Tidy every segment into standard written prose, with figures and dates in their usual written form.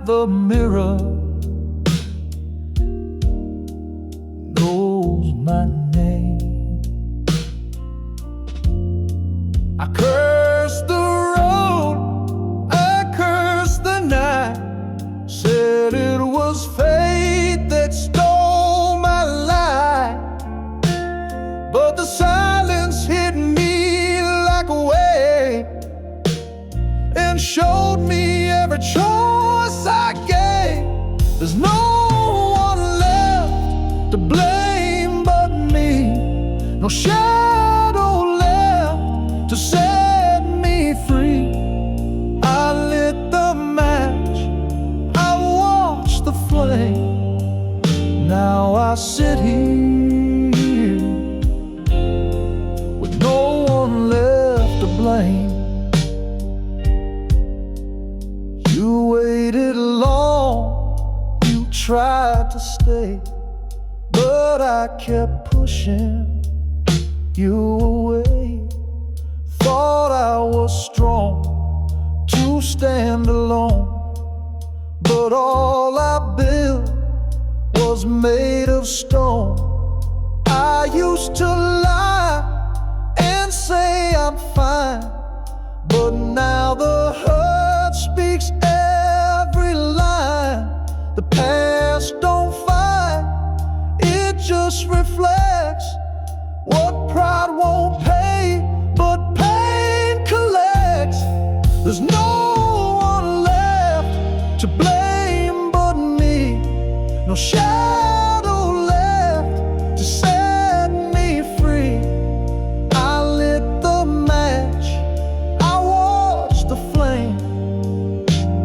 the mirror knows my name. I cursed the road, I cursed the night, said it was fate that stole my life. But the silence hit me like a wave and showed me every choice I gave. There's no one left to blame but me, no shadow left to set me free. I lit the match, I watched the flame. Now I sit here with no one left to blame. You waited long, you tried to stay, but I kept pushing you away. Thought I was strong to stand alone, but all I built was made of stone. I used to lie and say I'm fine, but now the hurt speaks every line. The past don't fight, it just reflects what pride won't pay, but pain collects. There's no one left to blame but me, no shadow left to set me free. I lit the match, I watched the flame.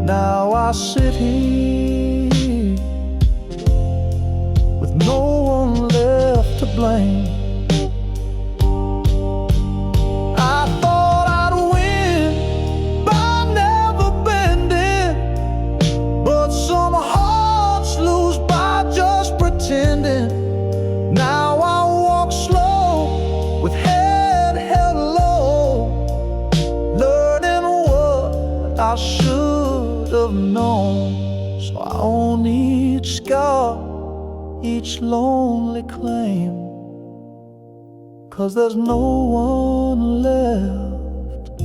Now I sit here with no one left to blame. I thought I'd win by never bending, but some hearts lose by just pretending. Now I walk slow with head held low, learning what I should have known. So I own each scar, each lonely claim, 'cause there's no one left,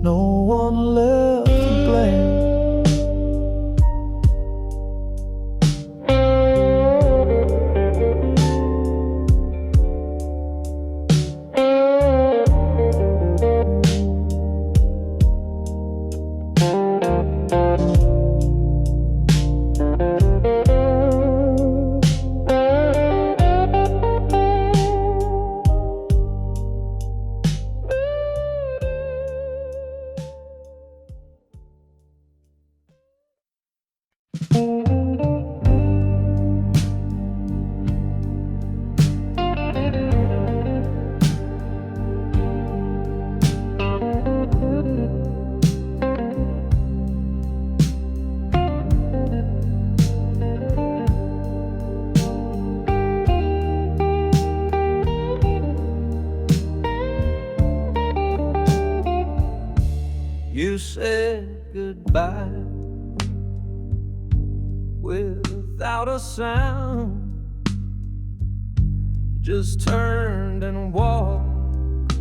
no one left to blame. You said goodbye without a sound, just turned and walked,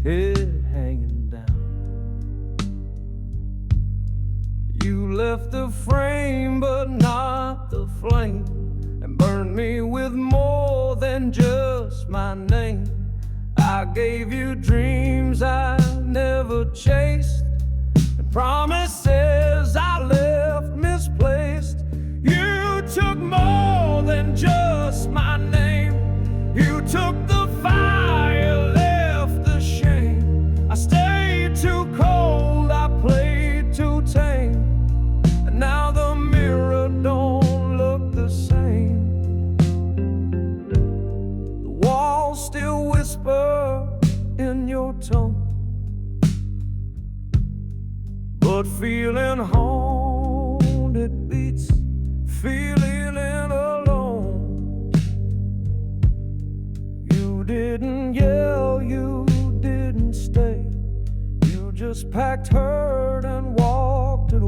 head hanging down. You left the frame but not the flame, and burned me with more than just my name. I gave you dreams I never chased, and promises I left misplaced. You took more than just my name. You took the fire, left the shame. I stayed too cold, I played too tame, and now the mirror don't look the same. The walls still whisper in your tone, but feeling haunted beats feeling alone. You didn't yell, you didn't stay, you just packed hurt and walked away.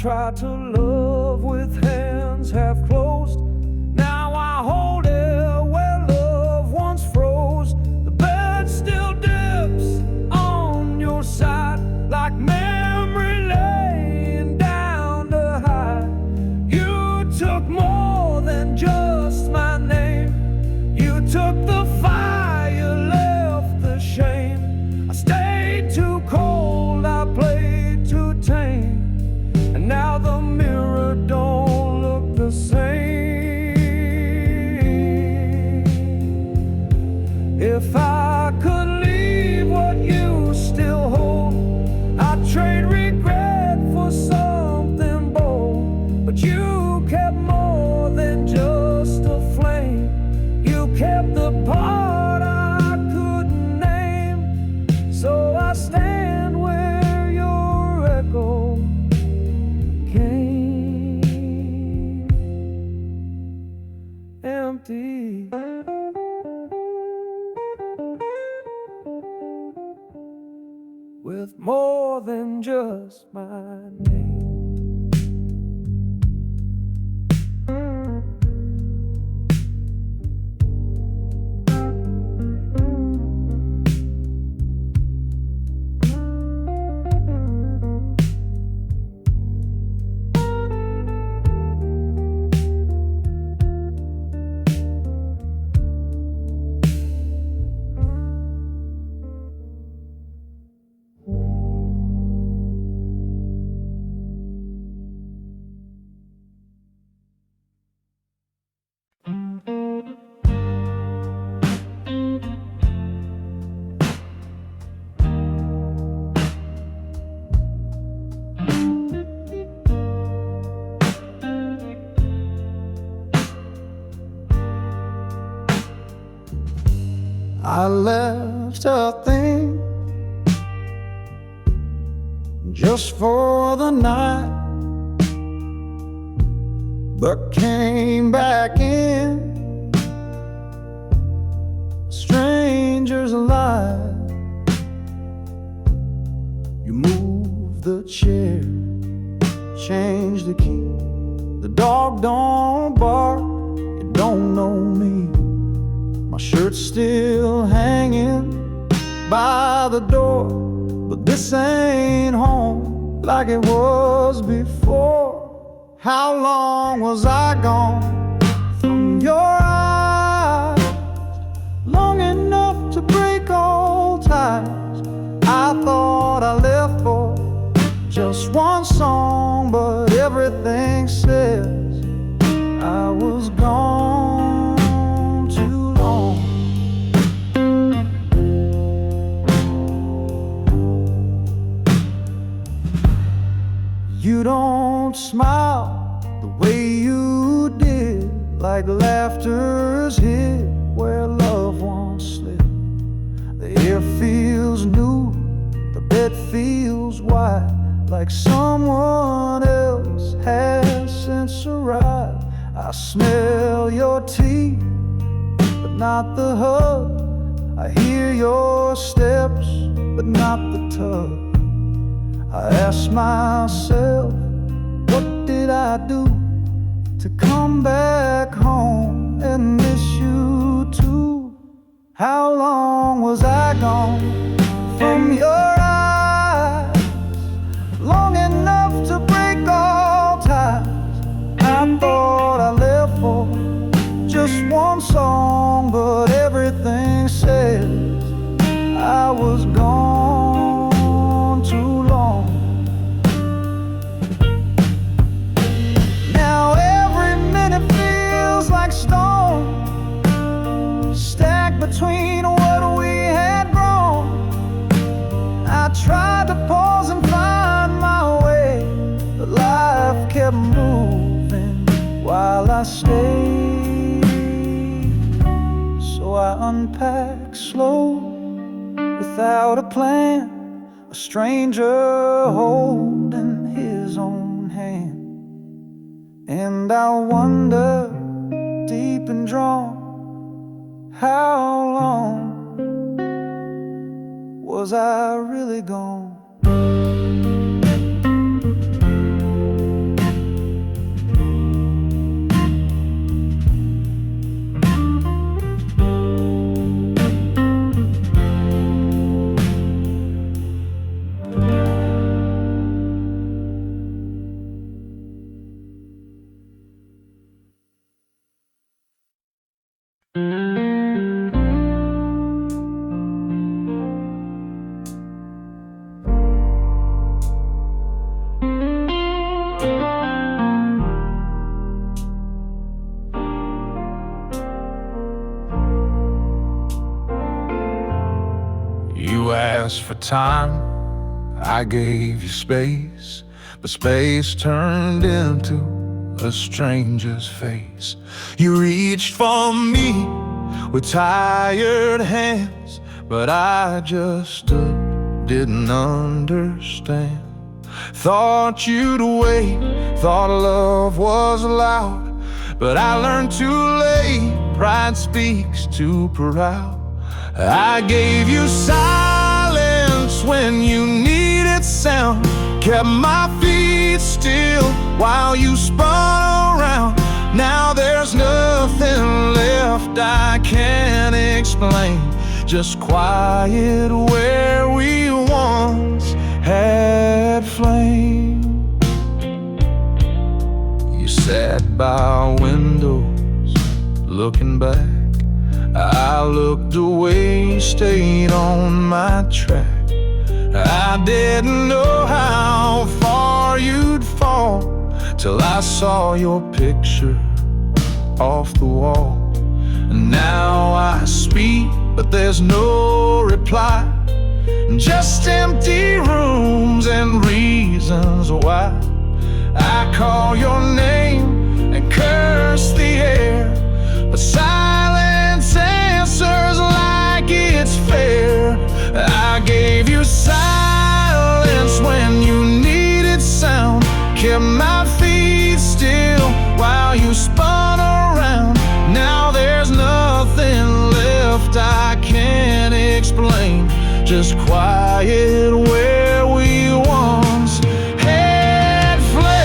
tried to love with hands half closed. Now I hold it where love once froze. The bed still dips on your side, like memory laying down to hide. You took more than just my name. You took the fire, left the shame. I stayed too cold, I played too tame. And now the mirror don't look the same. If I could leave what you still hold, I'd trade regret for something bold. But you kept more than just a flame. You kept the part I couldn't name. So I stand where your echo came, empty. With more than just my name. I left a thing just for the night, but came back in a stranger's life. You moved the chair, changed the key. The dog don't bark, you don't know me. My shirt's still hanging by the door, but this ain't home like it was before. How long was I gone from your eyes? Long enough to break all ties. I thought I left for just one song, but everything says I was gone. You don't smile the way you did, like laughter's hit where love once slid. The air feels new, the bed feels wide, like someone else has since arrived. I smell your teeth, but not the hug. I hear your steps, but not the tug. I ask myself, what did I do to come back home and miss you too? How long was I gone from your eyes? Long enough to break all ties. I thought I left for just one song, but everything says I was gone too long. Now every minute feels like stone, stacked between what we had grown. I tried to pause and find my way, but life kept moving while I stayed. So I unpacked slow, without a plan, a stranger holding his own hand. And I wonder, deep and drawn, how long was I really gone? You asked for time, I gave you space, but space turned into a stranger's face. You reached for me with tired hands, but I just stood, didn't understand. Thought you'd wait, thought love was loud, but I learned too late, pride speaks too proud. I gave you silence when you needed sound, kept my feet still while you spun around. Now there's nothing left I can't explain, just quiet where we once had flame. You sat by windows looking back, I looked away, stayed on my track. I didn't know how far you'd fall till I saw your picture off the wall. And now I speak, but there's no reply, just empty rooms and reasons why. I call your name and curse the air, but silence answers like it's fair. I gave you silence when you needed sound, kept my feet still while you spun around. Now there's nothing left I can't explain, just quiet where we once had flame.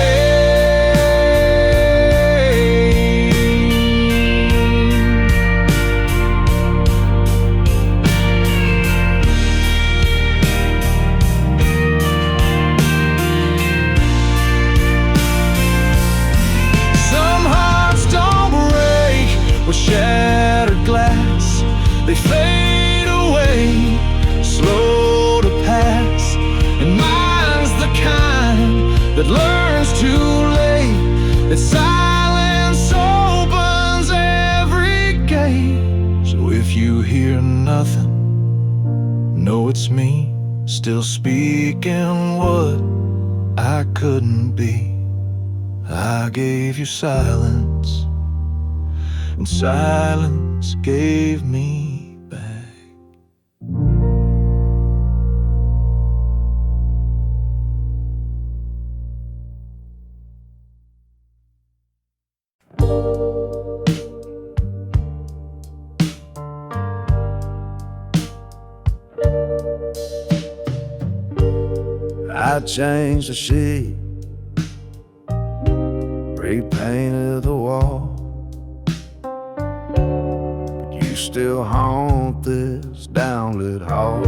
Some hearts don't break with shattered glass, they fade away, slow to pass. And mine's the kind that learns too late, that silence opens every gate. So if you hear nothing, know it's me, still speaking what I couldn't be. I gave you silence, and silence gave me back. I changed the sheet, repainted the wall, but you still haunt this downlit hall.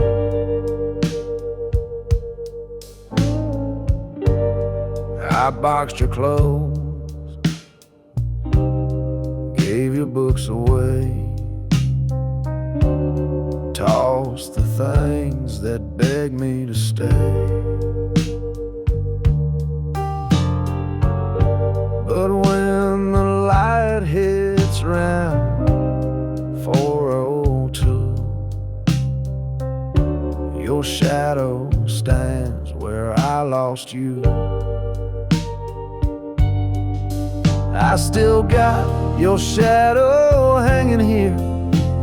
I boxed your clothes, gave your books away, tossed the things that begged me to stay. But when the light hits round 4:02, your shadow stands where I lost you. I still got your shadow hanging here,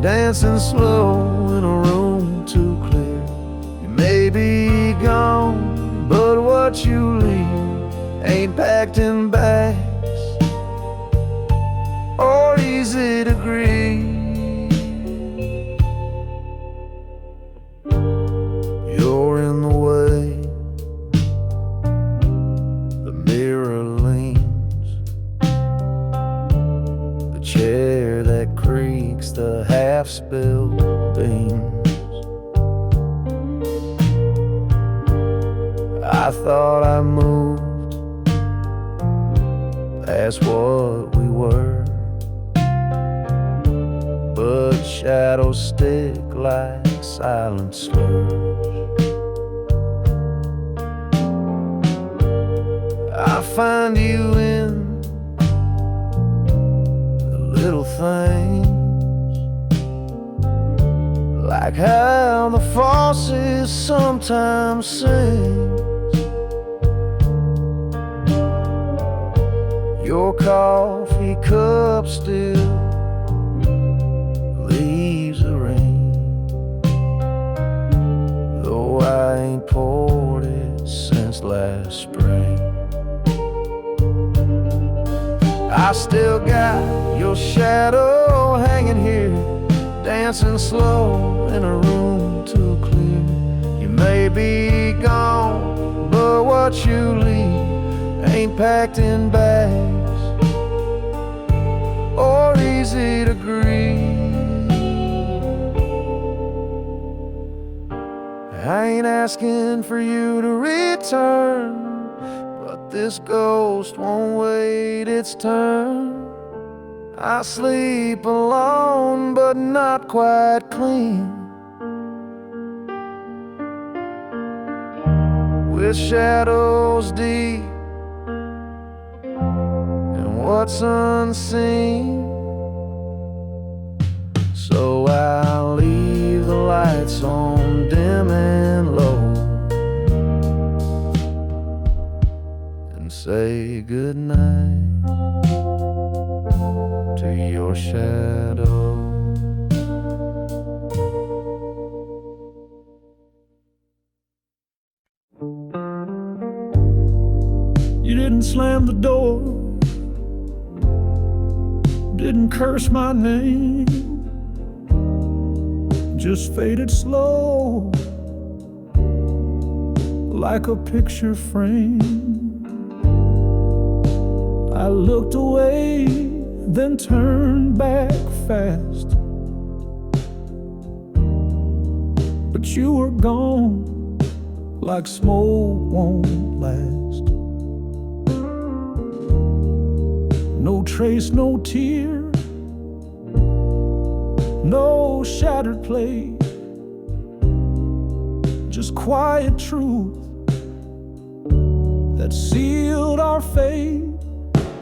dancing slow in a room too clear. You may be gone, but what you leave ain't packed in bags or easy to grieve. You're in the way, the mirror leans, the chair that creaks, the half-spilled beans. I thought I moved, that's what we were, but shadows stick like silent slurs. I find you in the little things, like how the faucet sometimes sings. Your coffee cup still leaves a ring, though I ain't poured it since last spring. I still got your shadow hanging here, dancing slow in a room too clear. You may be gone, but what you leave ain't packed in bags or easy to grieve. I ain't asking for you to return, but this ghost won't wait its turn. I sleep alone, but not quite clean, with shadows deep and what's unseen. So I'll leave the lights on dim and low and say goodnight to your shadow. You didn't slam the door, didn't curse my name, just faded slow like a picture frame. I looked away, then turned back fast, but you were gone like smoke won't last. No trace, no tear, no shattered plate, just quiet truth that sealed our fate.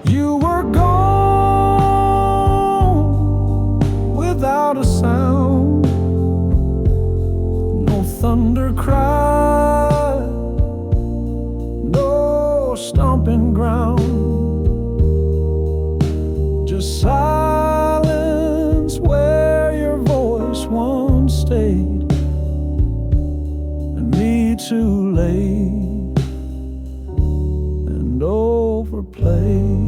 You were gone without a sound, no thunder cry, no stomping ground, just silence where your voice once stayed, and me too late and overplayed.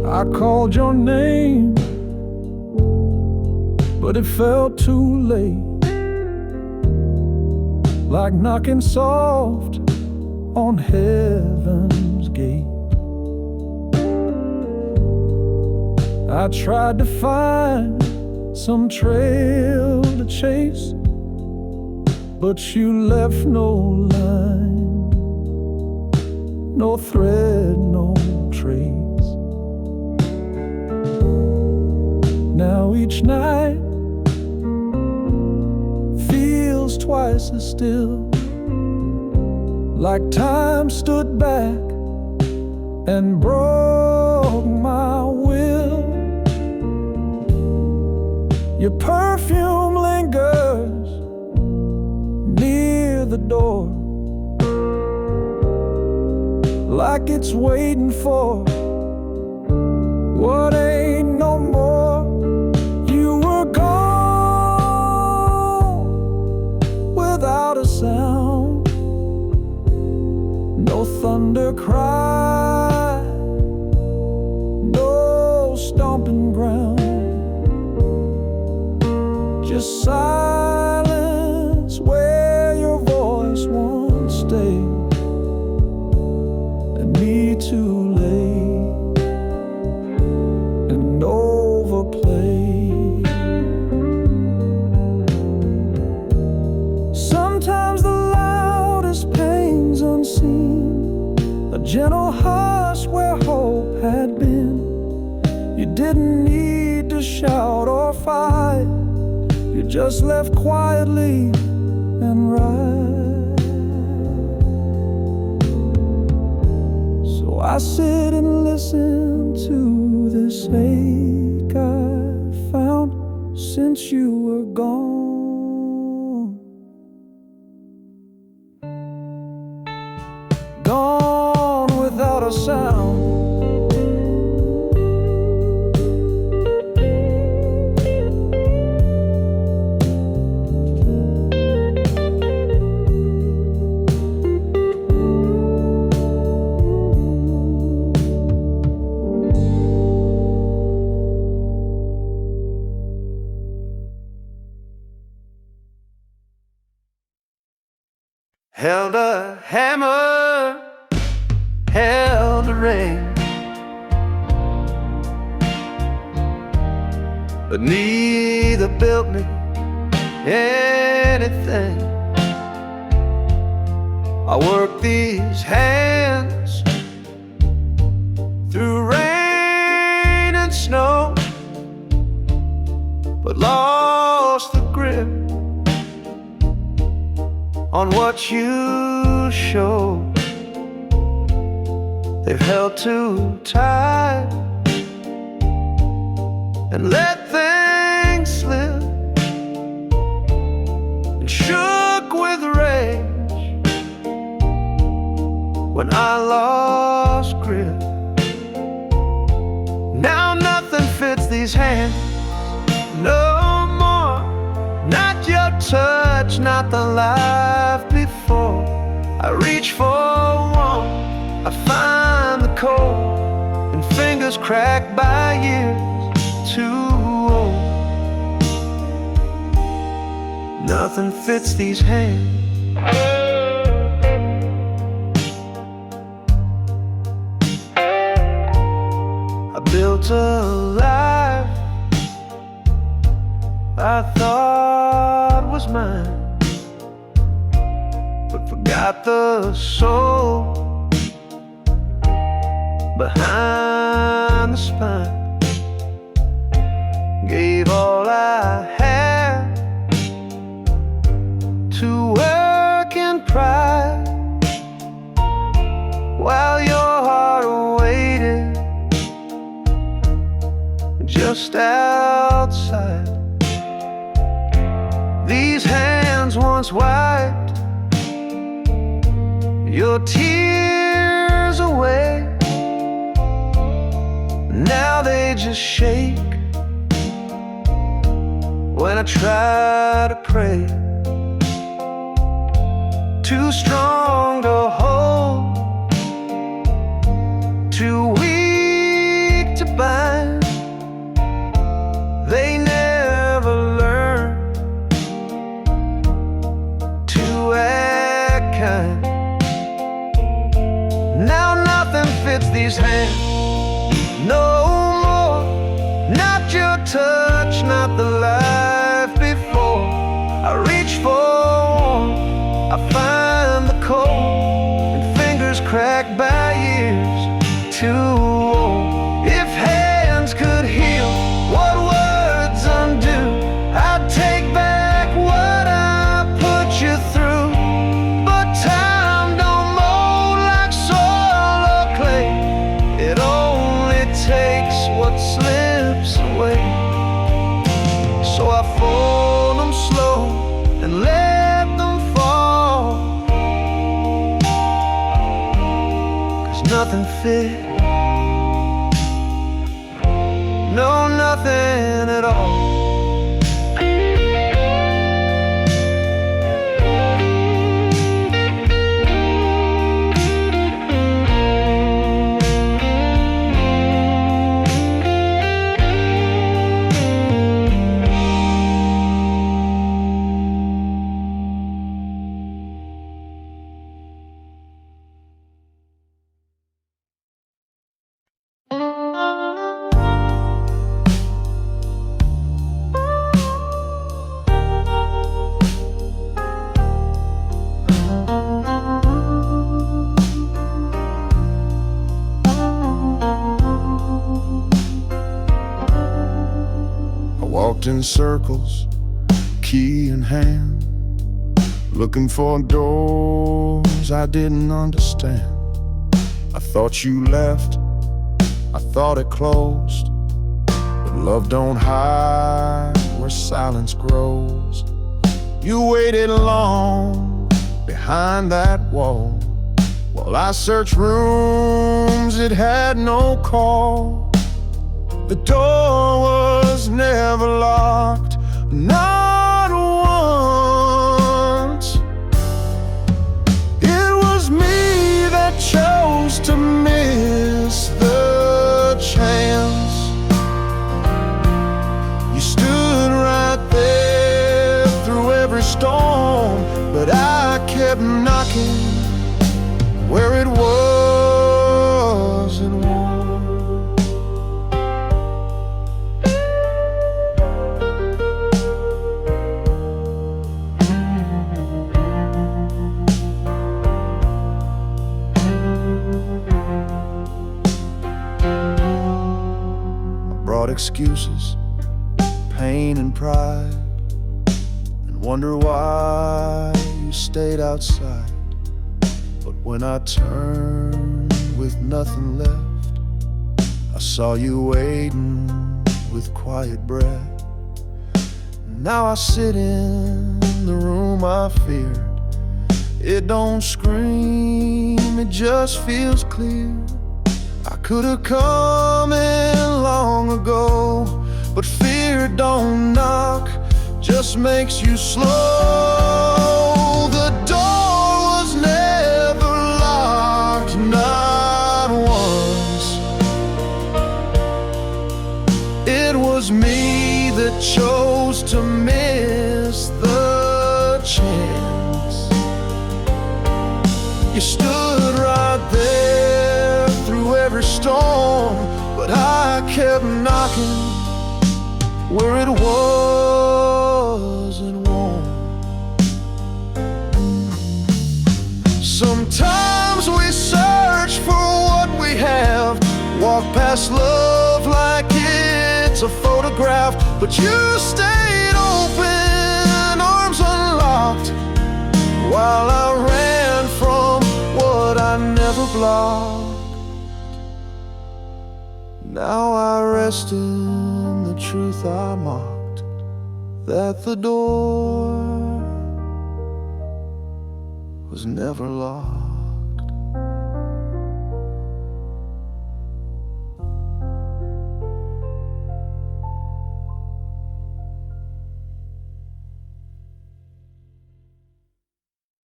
I called your name, but it felt too late, like knocking soft on heaven's gate. I tried to find some trail to chase, but you left no line, no thread, no trace. Now each night feels twice as still, like time stood back and broke my will. Your perfume lingers near the door, like it's waiting for what ain't no more. You were gone without a sound, no thunder cry, no stomping ground, just silence where your voice once stayed, and me too late and overplayed. Sometimes the loudest pain's unseen, a gentle hush where hope had been. You didn't need to shout or fight, you just left quietly and right. So I sit and listen to this ache I since you were gone. Gone without a sound. Held a hammer, held a ring, but neither built me anything. I worked these hands through rain and snow, but lost the grip on what you show. They've held too tight and let things slip, and shook with rage when I lost grip. Now nothing fits these hands no more. Not your touch, not the life before. I reach for warmth, I find the cold, and fingers cracked by years too old. Nothing fits these hands. I built a life I thought was mine, but forgot the soul behind the spine. Gave all I had to work in pride, while your heart waited just outside. These hands once wiped your tears away. Now they just shake when I try to pray. Too strong to hold, too weak to bind. They never learn to act kind. Now nothing fits these hands no more. Not your touch, not the life before. I reach for warmth, I find the cold, and fingers cracked by years too old. If hands could heal what words undo, I'd take back what I put you through. But time don't mold like soil or clay. It only takes what slips away. So I fold them slow and let them fall, 'cause nothing fit, no, nothing at all. Walked in circles, key in hand, looking for doors I didn't understand. I thought you left, I thought it closed, but love don't hide where silence grows. You waited long behind that wall, while I searched rooms it had no call. The door was never locked, not once. It was me that chose to miss the chance. You stood right there through every storm, but I kept knocking where it wasn't warm. I brought excuses, pain and pride, and wonder why you stayed outside. But when I turned with nothing left, I saw you waiting with quiet breath. Now I sit in the room I feared. It don't scream, it just feels clear. I could've come in long ago, but fear don't knock, just makes you slow. The door was never locked, not once. It was me that chose to miss the chance. You stood right there through every storm, but I kept knocking where it wasn't warm. Sometimes we search for what we have, walk past love like it's a photograph, but you stayed open, arms unlocked, while I ran from what I never blocked. Now I rest in the truth I mocked, that the door was never locked.